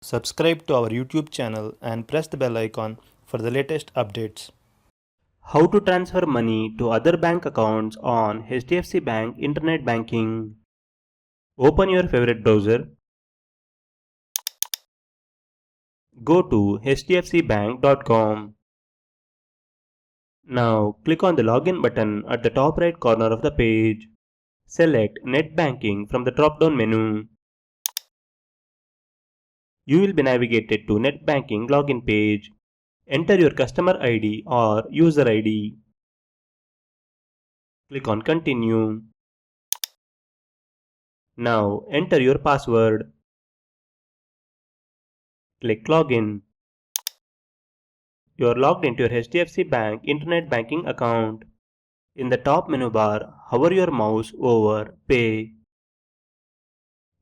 Subscribe to our YouTube channel and press the bell icon for the latest updates. How to transfer money to other bank accounts on HDFC Bank Internet Banking. Open your favorite browser. Go to hdfcbank.com. Now click on the login button at the top right corner of the page. Select Net Banking from the drop-down menu. You will be navigated to Net Banking login page. Enter your customer ID or user ID. Click on Continue. Now enter your password. Click Login. You are logged into your HDFC Bank Internet Banking account. In the top menu bar, hover your mouse over Pay.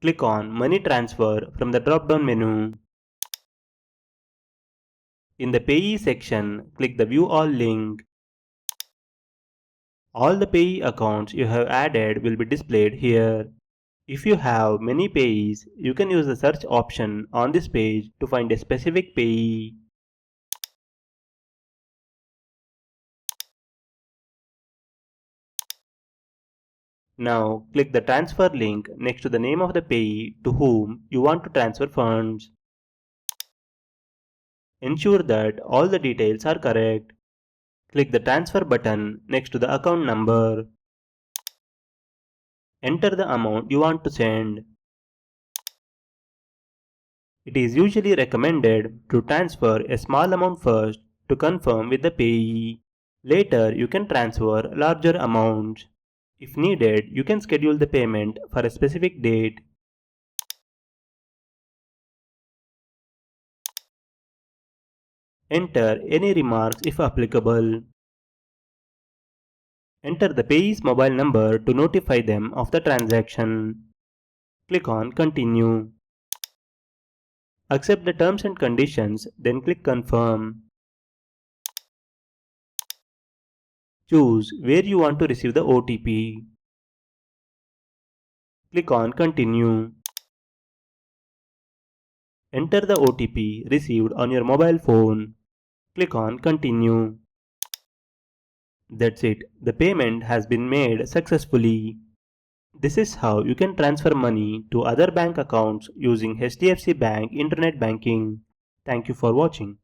Click on Money Transfer from the drop-down menu. In the Payee section, click the View All link. All the Payee accounts you have added will be displayed here. If you have many payees, you can use the search option on this page to find a specific payee. Now click the transfer link next to the name of the payee to whom you want to transfer funds. Ensure that all the details are correct. Click the transfer button next to the account number. Enter the amount you want to send. It is usually recommended to transfer a small amount first to confirm with the payee. Later, you can transfer larger amounts. If needed, you can schedule the payment for a specific date. Enter any remarks if applicable. Enter the payee's mobile number to notify them of the transaction. Click on Continue. Accept the terms and conditions, then click Confirm. Choose where you want to receive the OTP. Click on Continue. Enter the OTP received on your mobile phone. Click on Continue. That's it. The payment has been made successfully. This is how you can transfer money to other bank accounts using HDFC Bank Internet Banking. Thank you for watching.